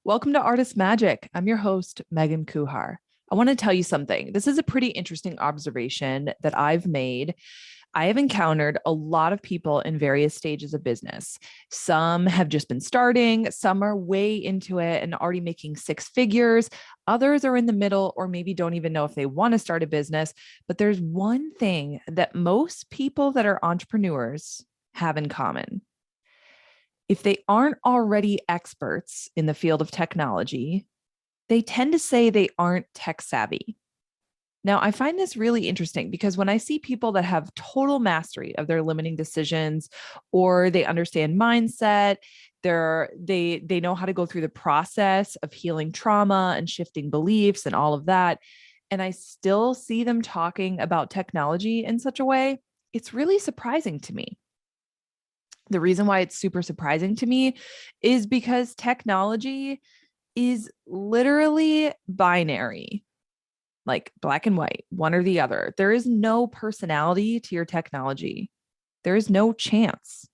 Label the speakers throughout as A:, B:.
A: Welcome to Artist Magic. I'm your host, Megan Kuhar. I want to tell you something. This is a pretty interesting observation that I've made. I have encountered a lot of people in various stages of business. Some have just been starting, some are way into it and already making six figures. Others are in the middle or maybe don't even know if they want to start a business. But there's one thing that most people that are entrepreneurs have in common. If they aren't already experts in the field of technology, they tend to say they aren't tech savvy. Now, I find this really interesting because when I see people that have total mastery of their limiting decisions or they understand mindset, they know how to go through the process of healing trauma and shifting beliefs and all of that, and I still see them talking about technology in such a way, it's really surprising to me. The reason why it's super surprising to me is because technology is literally binary, like black and white, one or the other. There is no personality to your technology. There is no chance.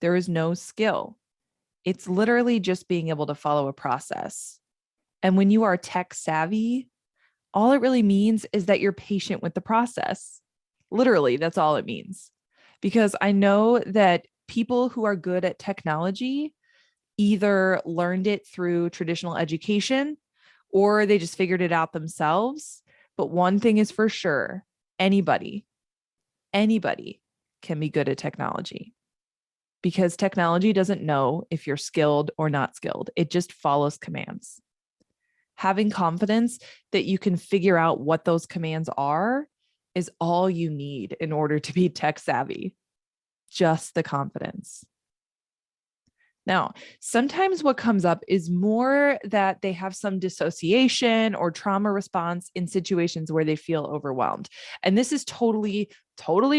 A: There is no skill. It's literally just being able to follow a process. And when you are tech savvy, all it really means is that you're patient with the process. Literally, that's all it means. Because I know that people who are good at technology either learned it through traditional education or they just figured it out themselves. But one thing is for sure, anybody can be good at technology because technology doesn't know if you're skilled or not skilled. It just follows commands. Having confidence that you can figure out what those commands are is all you need in order to be tech savvy. Just the confidence. Now, sometimes what comes up is more that they have some dissociation or trauma response in situations where they feel overwhelmed. And this is totally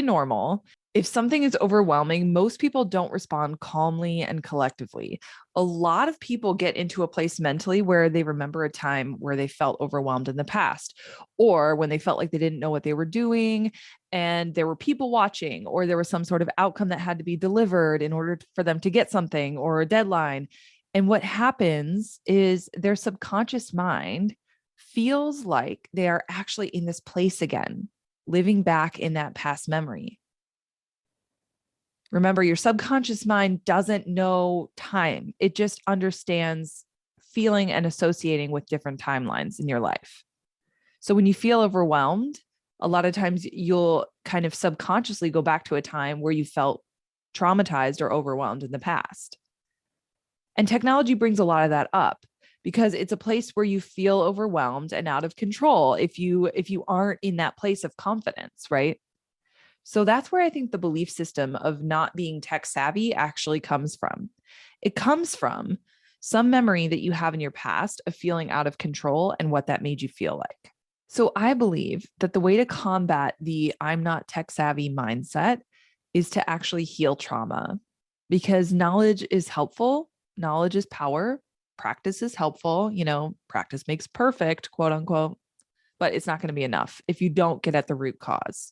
A: normal. If something is overwhelming, most people don't respond calmly and collectively. A lot of people get into a place mentally where they remember a time where they felt overwhelmed in the past, or when they felt like they didn't know what they were doing and there were people watching, or there was some sort of outcome that had to be delivered in order for them to get something or a deadline. And what happens is their subconscious mind feels like they are actually in this place again, living back in that past memory. Remember, your subconscious mind doesn't know time. It just understands feeling and associating with different timelines in your life. So when you feel overwhelmed, a lot of times you'll kind of subconsciously go back to a time where you felt traumatized or overwhelmed in the past. And technology brings a lot of that up because it's a place where you feel overwhelmed and out of control if you aren't in that place of confidence, right? So that's where I think the belief system of not being tech savvy actually comes from. It comes from some memory that you have in your past of feeling out of control and what that made you feel like. So I believe that the way to combat the I'm not tech savvy mindset is to actually heal trauma, because knowledge is helpful. Knowledge is power. Practice is helpful. Practice makes perfect, quote unquote, but it's not going to be enough if you don't get at the root cause.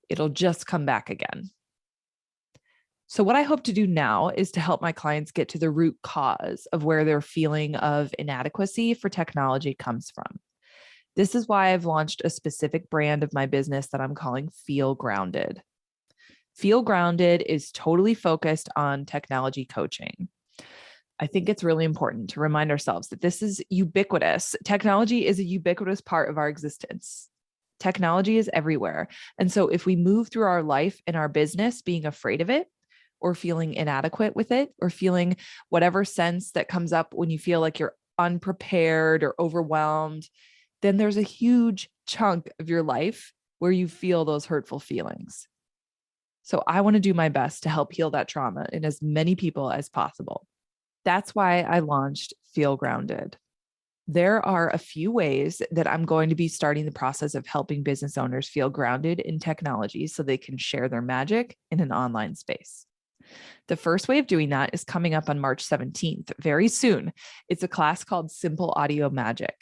A: It'll just come back again. So what I hope to do now is to help my clients get to the root cause of where their feeling of inadequacy for technology comes from. This is why I've launched a specific brand of my business that I'm calling Feel Grounded. Feel Grounded is totally focused on technology coaching. I think it's really important to remind ourselves that this is ubiquitous. Technology is a ubiquitous part of our existence. Technology is everywhere. And so if we move through our life and our business being afraid of it or feeling inadequate with it or feeling whatever sense that comes up when you feel like you're unprepared or overwhelmed, then there's a huge chunk of your life where you feel those hurtful feelings. So I want to do my best to help heal that trauma in as many people as possible. That's why I launched Feel Grounded. There are a few ways that I'm going to be starting the process of helping business owners feel grounded in technology so they can share their magic in an online space. The first way of doing that is coming up on March 17th, very soon. It's a class called Simple Audio Magic.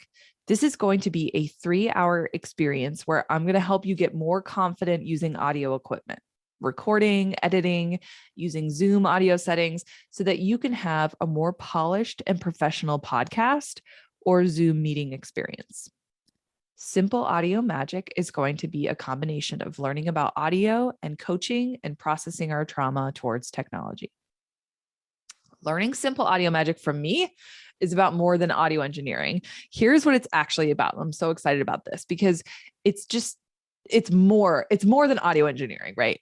A: This is going to be a 3-hour experience where I'm going to help you get more confident using audio equipment. recording, editing, using Zoom audio settings so that you can have a more polished and professional podcast or Zoom meeting experience. Simple Audio Magic is going to be a combination of learning about audio and coaching and processing our trauma towards technology. Learning Simple Audio Magic from me is about more than audio engineering. Here's what it's actually about. I'm so excited about this because it's more than audio engineering, right?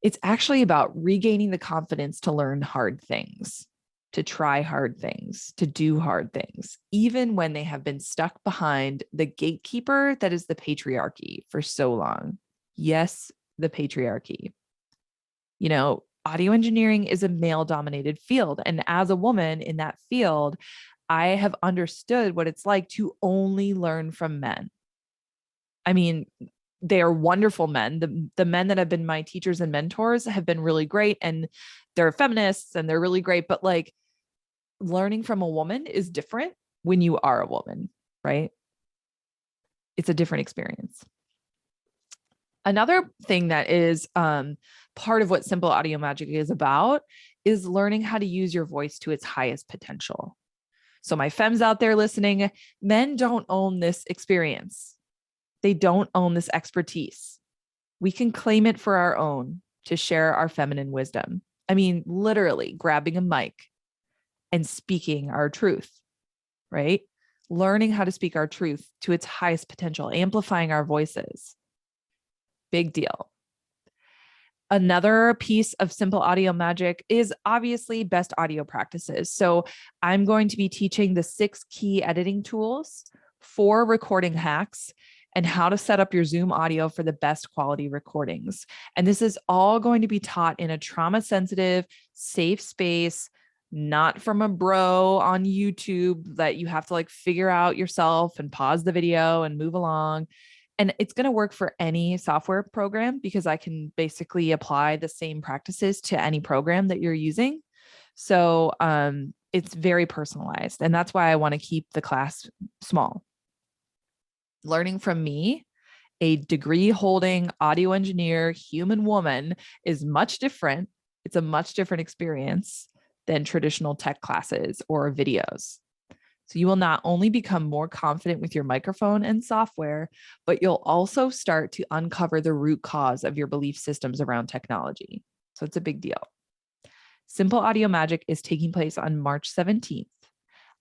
A: It's actually about regaining the confidence to learn hard things, to try hard things, to do hard things, even when they have been stuck behind the gatekeeper that is the patriarchy for so long. Yes, the patriarchy. You know, audio engineering is a male-dominated field. And as a woman in that field, I have understood what it's like to only learn from men. I mean, they are wonderful men. The men that have been my teachers and mentors have been really great, and they're feminists and they're really great. But like, learning from a woman is different when you are a woman, right? It's a different experience. Another thing that is part of what Simple Audio Magic is about is learning how to use your voice to its highest potential. So my femmes out there listening, men don't own this experience. They don't own this expertise. We can claim it for our own to share our feminine wisdom. I mean, literally grabbing a mic and speaking our truth, right? Learning how to speak our truth to its highest potential, amplifying our voices. Big deal. Another piece of Simple Audio Magic is obviously best audio practices. So I'm going to be teaching the 6 key editing tools, 4 recording hacks, and how to set up your Zoom audio for the best quality recordings. And this is all going to be taught in a trauma-sensitive, safe space, not from a bro on YouTube that you have to like figure out yourself and pause the video and move along. And it's going to work for any software program because I can basically apply the same practices to any program that you're using. So it's very personalized. And that's why I want to keep the class small. Learning from me, a degree holding audio engineer, human woman, is much different. It's a much different experience than traditional tech classes or videos. So you will not only become more confident with your microphone and software, but you'll also start to uncover the root cause of your belief systems around technology. So it's a big deal. Simple Audio Magic is taking place on March 17th.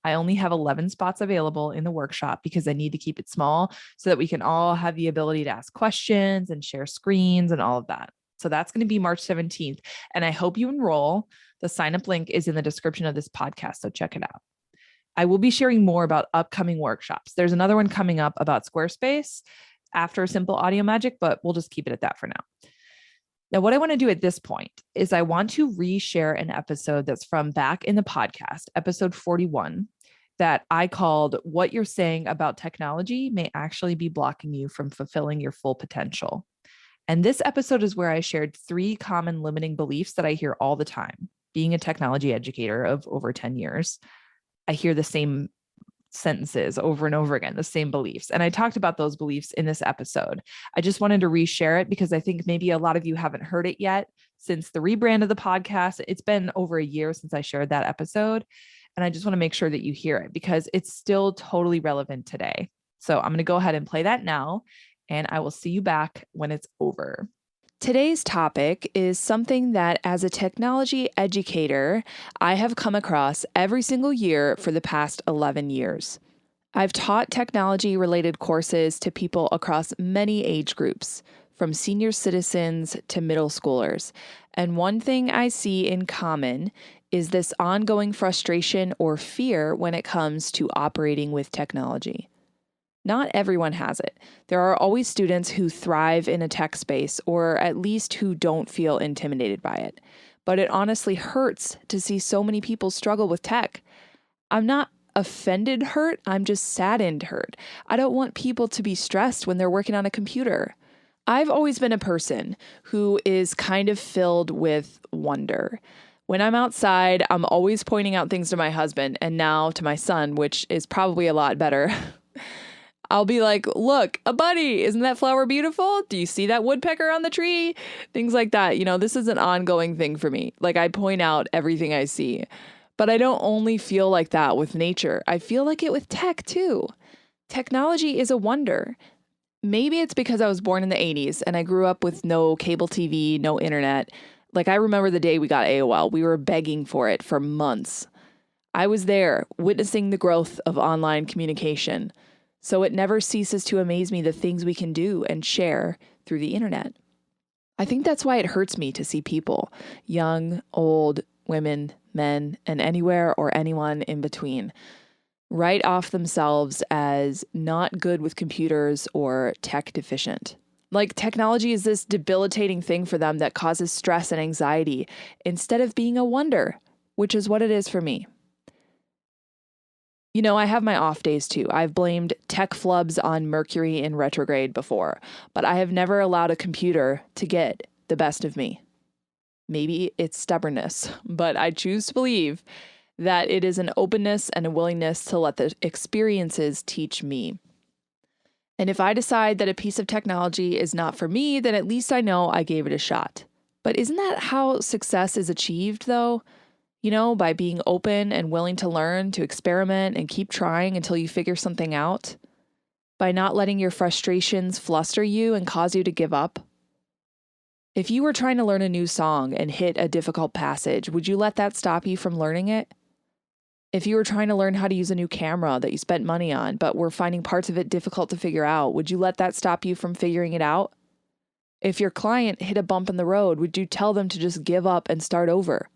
A: I only have 11 spots available in the workshop because I need to keep it small so that we can all have the ability to ask questions and share screens and all of that. So that's going to be March 17th. And I hope you enroll. The sign-up link is in the description of this podcast, so check it out. I will be sharing more about upcoming workshops. There's another one coming up about Squarespace after Simple Audio Magic, but we'll just keep it at that for now. Now, what I want to do at this point is I want to reshare an episode that's from back in the podcast, episode 41, that I called "What You're Saying About Technology May Actually Be Blocking You from Fulfilling Your Full Potential." And this episode is where I shared 3 common limiting beliefs that I hear all the time. Being a technology educator of over 10 years, I hear the same sentences over and over again, the same beliefs. And I talked about those beliefs in this episode. I just wanted to reshare it because I think maybe a lot of you haven't heard it yet since the rebrand of the podcast. It's been over a year since I shared that episode. And I just want to make sure that you hear it because it's still totally relevant today. So I'm going to go ahead and play that now, and I will see you back when it's over. Today's topic is something that, as a technology educator, I have come across every single year for the past 11 years. I've taught technology-related courses to people across many age groups, from senior citizens to middle schoolers. And one thing I see in common is this ongoing frustration or fear when it comes to operating with technology. Not everyone has it. There are always students who thrive in a tech space, or at least who don't feel intimidated by it. But it honestly hurts to see so many people struggle with tech. I'm not offended hurt, I'm just saddened hurt. I don't want people to be stressed when they're working on a computer. I've always been a person who is kind of filled with wonder. When I'm outside, I'm always pointing out things to my husband and now to my son, which is probably a lot better. I'll be like, look, a bunny, isn't that flower beautiful? Do you see that woodpecker on the tree? Things like that. This is an ongoing thing for me. Like, I point out everything I see, but I don't only feel like that with nature. I feel like it with tech too. Technology is a wonder. Maybe it's because I was born in the 80s and I grew up with no cable TV, no internet. Like, I remember the day we got AOL. We were begging for it for months. I was there witnessing the growth of online communication. So it never ceases to amaze me the things we can do and share through the internet. I think that's why it hurts me to see people, young, old, women, men, and anywhere or anyone in between, write off themselves as not good with computers or tech deficient. Like, technology is this debilitating thing for them that causes stress and anxiety instead of being a wonder, which is what it is for me. I have my off days too. I've blamed tech flubs on Mercury in retrograde before, but I have never allowed a computer to get the best of me. Maybe it's stubbornness, but I choose to believe that it is an openness and a willingness to let the experiences teach me. And if I decide that a piece of technology is not for me, then at least I know I gave it a shot. But isn't that how success is achieved, though? By being open and willing to learn, to experiment, and keep trying until you figure something out. By not letting your frustrations fluster you and cause you to give up. If you were trying to learn a new song and hit a difficult passage, would you let that stop you from learning it? If you were trying to learn how to use a new camera that you spent money on, but were finding parts of it difficult to figure out, would you let that stop you from figuring it out? If your client hit a bump in the road, would you tell them to just give up and start over?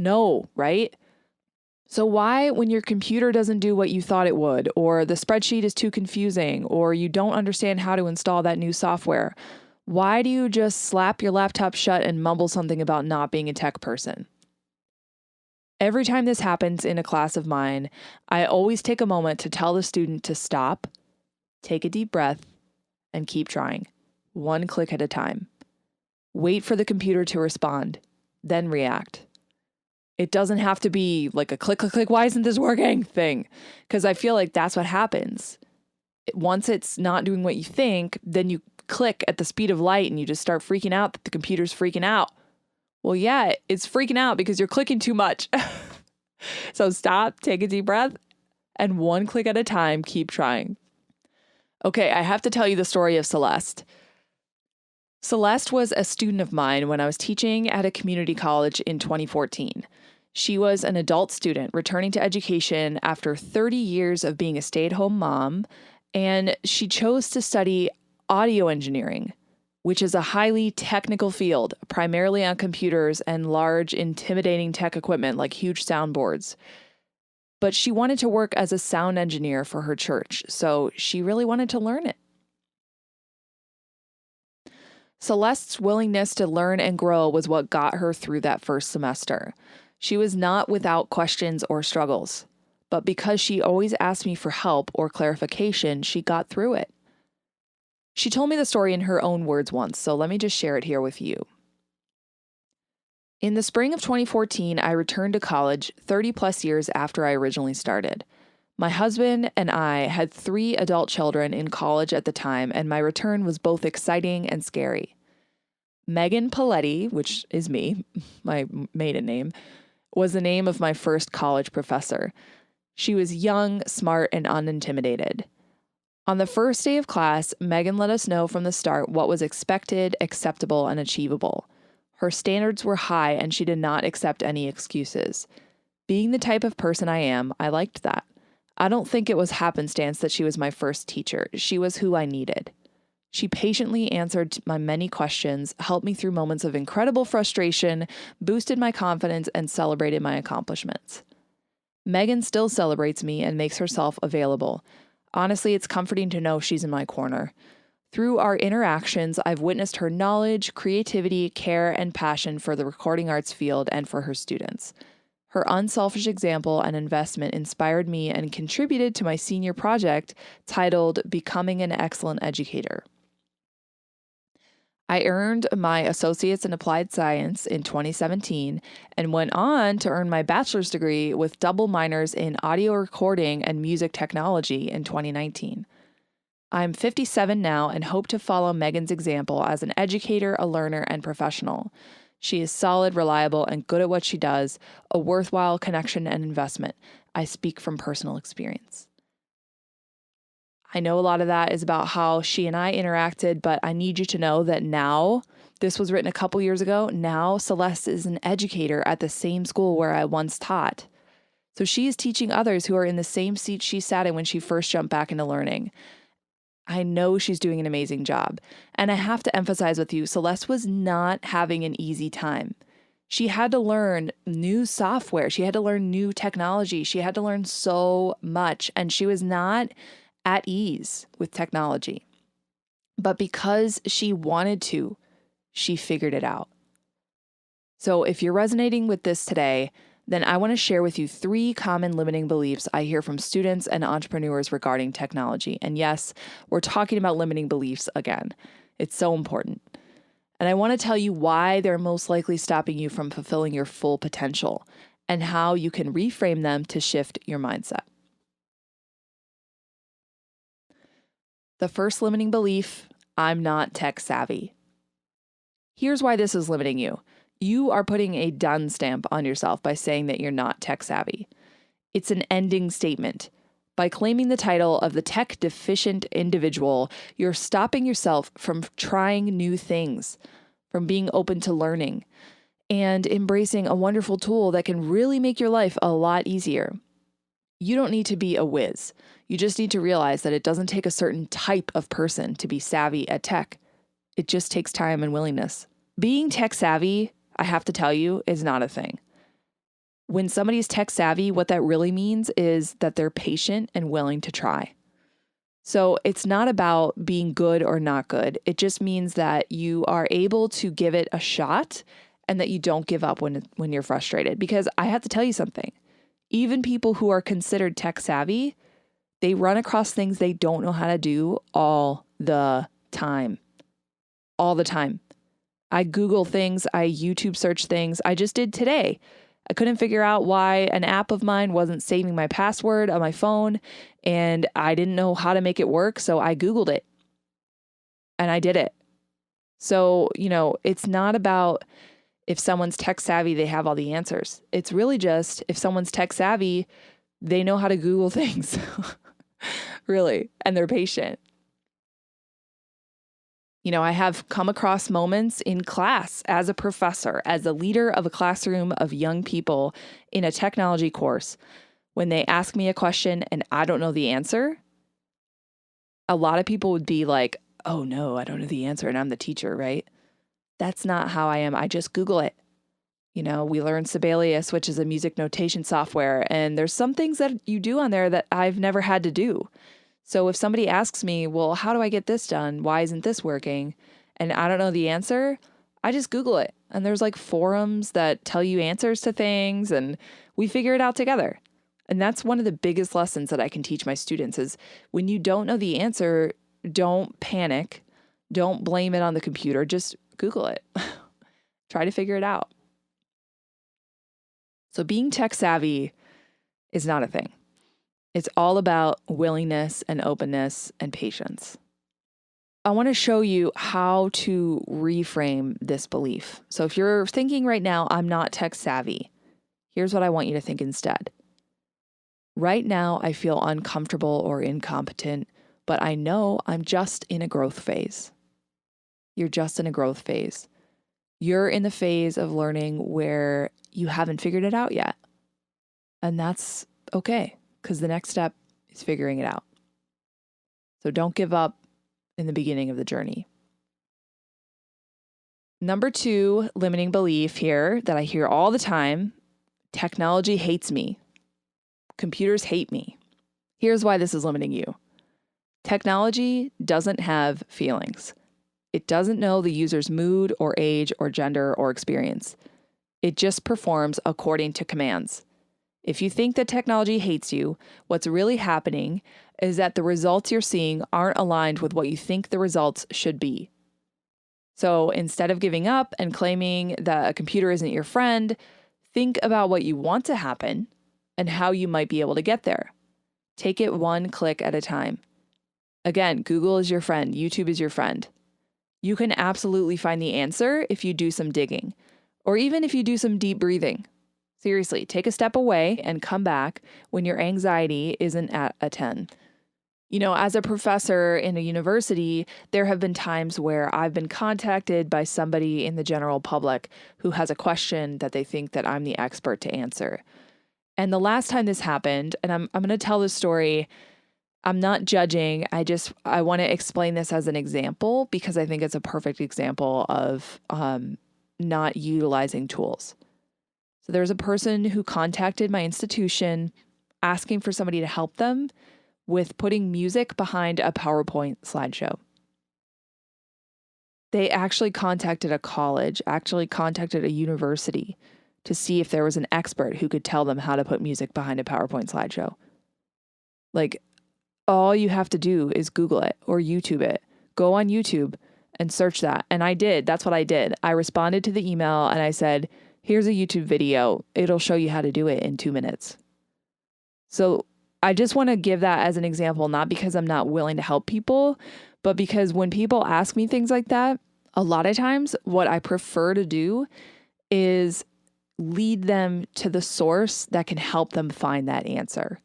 A: No, right? So why, when your computer doesn't do what you thought it would, or the spreadsheet is too confusing, or you don't understand how to install that new software, why do you just slap your laptop shut and mumble something about not being a tech person? Every time this happens in a class of mine, I always take a moment to tell the student to stop, take a deep breath, and keep trying, one click at a time. Wait for the computer to respond, then react. It doesn't have to be like a click, click, click, why isn't this working thing? Because I feel like that's what happens. Once it's not doing what you think, then you click at the speed of light and you just start freaking out that the computer's freaking out. Well, yeah, it's freaking out because you're clicking too much. So stop, take a deep breath, and one click at a time, keep trying. Okay, I have to tell you the story of Celeste. Celeste was a student of mine when I was teaching at a community college in 2014. She was an adult student returning to education after 30 years of being a stay-at-home mom, and she chose to study audio engineering, which is a highly technical field, primarily on computers and large, intimidating tech equipment like huge soundboards. But she wanted to work as a sound engineer for her church, so she really wanted to learn it. Celeste's willingness to learn and grow was what got her through that first semester. She was not without questions or struggles, but because she always asked me for help or clarification, she got through it. She told me the story in her own words once, so let me just share it here with you. In the spring of 2014, I returned to college 30 plus years after I originally started. My husband and I had 3 adult children in college at the time, and my return was both exciting and scary. Megan Paletti, which is me, my maiden name, was the name of my first college professor. She was young, smart, and unintimidated. On the first day of class, Megan let us know from the start what was expected, acceptable, and achievable. Her standards were high, and she did not accept any excuses. Being the type of person I am, I liked that. I don't think it was happenstance that she was my first teacher. She was who I needed. She patiently answered my many questions, helped me through moments of incredible frustration, boosted my confidence, and celebrated my accomplishments. Megan still celebrates me and makes herself available. Honestly, it's comforting to know she's in my corner. Through our interactions, I've witnessed her knowledge, creativity, care, and passion for the recording arts field and for her students. Her unselfish example and investment inspired me and contributed to my senior project titled Becoming an Excellent Educator. I earned my Associates in Applied Science in 2017 and went on to earn my bachelor's degree with double minors in audio recording and music technology in 2019.
B: I'm 57 now and hope to follow Megan's example as an educator, a learner, and professional. She is solid, reliable, and good at what she does, a worthwhile connection and investment. I speak from personal experience. I know a lot of that is about how she and I interacted, but I need you to know that now, this was written a couple years ago, now Celeste is an educator at the same school where I once taught. So she is teaching others who are in the same seat she sat in when she first jumped back into learning. I know she's doing an amazing job. And I have to emphasize with you, Celeste was not having an easy time. She had to learn new software. She had to learn new technology. She had to learn so much. And she was not at ease with technology. But because she wanted to, she figured it out. So if you're resonating with this today, then I want to share with you 3 common limiting beliefs I hear from students and entrepreneurs regarding technology. And yes, we're talking about limiting beliefs again. It's so important. And I want to tell you why they're most likely stopping you from fulfilling your full potential and how you can reframe them to shift your mindset. The first limiting belief, I'm not tech savvy. Here's why this is limiting you. You are putting a done stamp on yourself by saying that you're not tech savvy. It's an ending statement. By claiming the title of the tech deficient individual, you're stopping yourself from trying new things, from being open to learning, and embracing a wonderful tool that can really make your life a lot easier. You don't need to be a whiz. You just need to realize that it doesn't take a certain type of person to be savvy at tech. It just takes time and willingness. Being tech savvy, I have to tell you, is not a thing. When somebody's tech savvy, what that really means is that they're patient and willing to try. So it's not about being good or not good. It just means that you are able to give it a shot and that you don't give up when you're frustrated. Because I have to tell you something. Even people who are considered tech savvy, they run across things they don't know how to do all the time. All the time. I Google things, I YouTube search things. I just did today. I couldn't figure out why an app of mine wasn't saving my password on my phone, and I didn't know how to make it work, so I Googled it. And I did it. So, it's not about if someone's tech savvy, they have all the answers. It's really just if someone's tech savvy, they know how to Google things. Really. And they're patient. I have come across moments in class as a professor, as a leader of a classroom of young people in a technology course, when they ask me a question and I don't know the answer. A lot of people would be like, oh no, I don't know the answer and I'm the teacher, right? That's not how I am. I just Google it. We learned Sibelius, which is a music notation software, and there's some things that you do on there that I've never had to do. So if somebody asks me, well, how do I get this done? Why isn't this working? And I don't know the answer, I just Google it. And there's like forums that tell you answers to things and we figure it out together. And that's one of the biggest lessons that I can teach my students is when you don't know the answer, don't panic. Don't blame it on the computer. Just Google it. Try to figure it out. So being tech savvy is not a thing. It's all about willingness and openness and patience. I want to show you how to reframe this belief. So if you're thinking right now, I'm not tech savvy, here's what I want you to think instead. Right now, I feel uncomfortable or incompetent, but I know I'm just in a growth phase. You're just in a growth phase. You're in the phase of learning where you haven't figured it out yet. And that's okay. Because the next step is figuring it out. So don't give up in the beginning of the journey. Number 2, limiting belief here that I hear all the time, technology hates me. Computers hate me. Here's why this is limiting you. Technology doesn't have feelings. It doesn't know the user's mood or age or gender or experience. It just performs according to commands. If you think that technology hates you, what's really happening is that the results you're seeing aren't aligned with what you think the results should be. So instead of giving up and claiming that a computer isn't your friend, think about what you want to happen and how you might be able to get there. Take it one click at a time. Again, Google is your friend. YouTube is your friend. You can absolutely find the answer if you do some digging, or even if you do some deep breathing. Seriously, take a step away and come back when your anxiety isn't at a 10. You know, as a professor in a university, there have been times where I've been contacted by somebody in the general public who has a question that they think that I'm the expert to answer. And the last time this happened, and I'm going to tell this story, I'm not judging. I want to explain this as an example because I think it's a perfect example of not utilizing tools. So there's a person who contacted my institution asking for somebody to help them with putting music behind a PowerPoint slideshow. They actually contacted a college, actually contacted a university to see if there was an expert who could tell them how to put music behind a PowerPoint slideshow. Like, all you have to do is Google it or YouTube it. Go on YouTube and search that. And I did. That's what I did. I responded to the email and I said, here's a YouTube video. It'll show you how to do it in 2 minutes. So I just want to give that as an example, not because I'm not willing to help people, but because when people ask me things like that, a lot of times what I prefer to do is lead them to the source that can help them find that answer.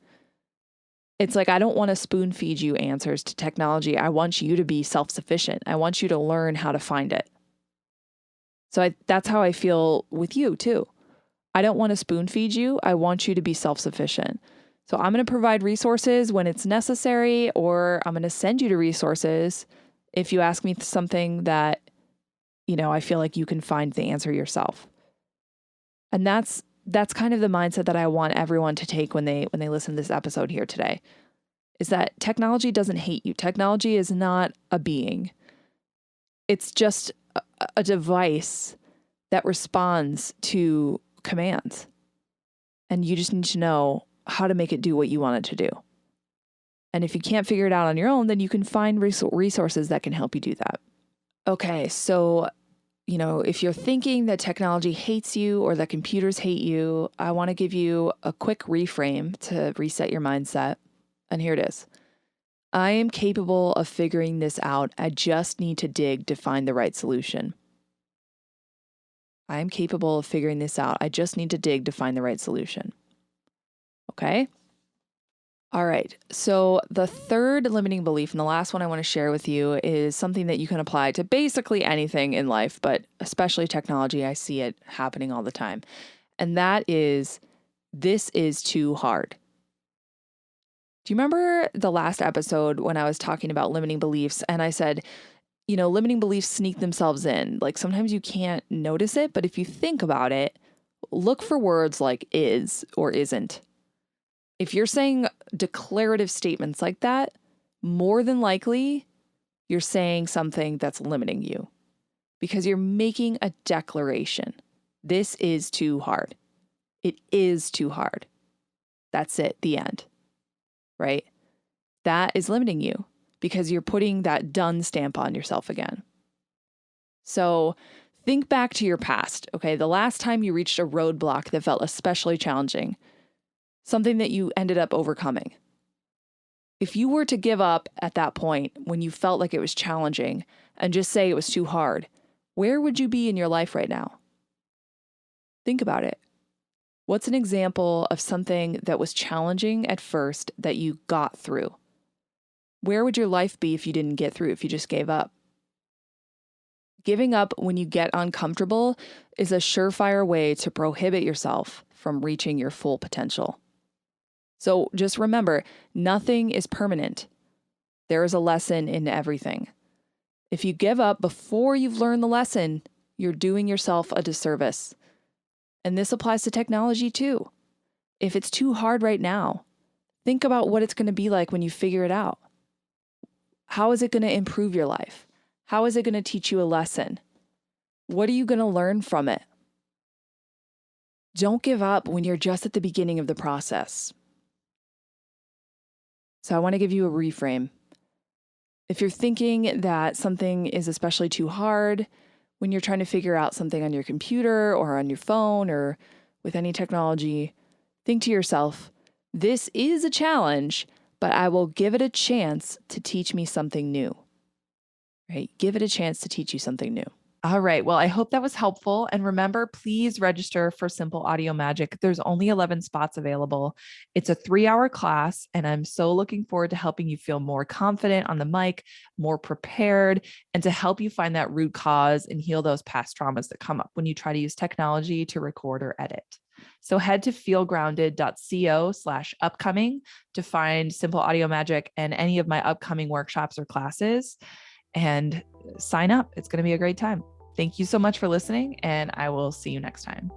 B: It's like, I don't want to spoon feed you answers to technology. I want you to be self-sufficient. I want you to learn how to find it. So that's how I feel with you too. I don't want to spoon feed you. I want you to be self-sufficient. So I'm going to provide resources when it's necessary, or I'm going to send you to resources if you ask me something that, you know, I feel like you can find the answer yourself. And that's kind of the mindset that I want everyone to take when they listen to this episode here today, is that technology doesn't hate you. Technology is not a being. It's just a device that responds to commands. And you just need to know how to make it do what you want it to do. And if you can't figure it out on your own, then you can find resources that can help you do that. Okay, so you know, if you're thinking that technology hates you or that computers hate you, I want to give you a quick reframe to reset your mindset. And here it is. I am capable of figuring this out. I just need to dig to find the right solution. I am capable of figuring this out. I just need to dig to find the right solution. Okay? All right. So the third limiting belief and the last one I want to share with you is something that you can apply to basically anything in life, but especially technology. I see it happening all the time. And that is, this is too hard. Do you remember the last episode when I was talking about limiting beliefs and I said, you know, limiting beliefs sneak themselves in. Like sometimes you can't notice it, but if you think about it, look for words like is or isn't. If you're saying declarative statements like that, more than likely you're saying something that's limiting you because you're making a declaration. This is too hard. It is too hard. That's it, the end, right? That is limiting you because you're putting that done stamp on yourself again. So think back to your past, okay? The last time you reached a roadblock that felt especially challenging, something that you ended up overcoming. If you were to give up at that point when you felt like it was challenging and just say it was too hard, where would you be in your life right now? Think about it. What's an example of something that was challenging at first that you got through? Where would your life be if you didn't get through, if you just gave up? Giving up when you get uncomfortable is a surefire way to prohibit yourself from reaching your full potential. So just remember, nothing is permanent. There is a lesson in everything. If you give up before you've learned the lesson, you're doing yourself a disservice. And this applies to technology too. If it's too hard right now, think about what it's going to be like when you figure it out. How is it going to improve your life? How is it going to teach you a lesson? What are you going to learn from it? Don't give up when you're just at the beginning of the process. So I want to give you a reframe. If you're thinking that something is especially too hard when you're trying to figure out something on your computer or on your phone or with any technology, think to yourself, this is a challenge, but I will give it a chance to teach me something new. Right? Give it a chance to teach you something new.
A: All right. Well, I hope that was helpful. And remember, please register for Simple Audio Magic. There's only 11 spots available. It's a 3-hour class, and I'm so looking forward to helping you feel more confident on the mic, more prepared, and to help you find that root cause and heal those past traumas that come up when you try to use technology to record or edit. So head to feelgrounded.co/upcoming to find Simple Audio Magic and any of my upcoming workshops or classes, and sign up. It's going to be a great time. Thank you so much for listening, and I will see you next time.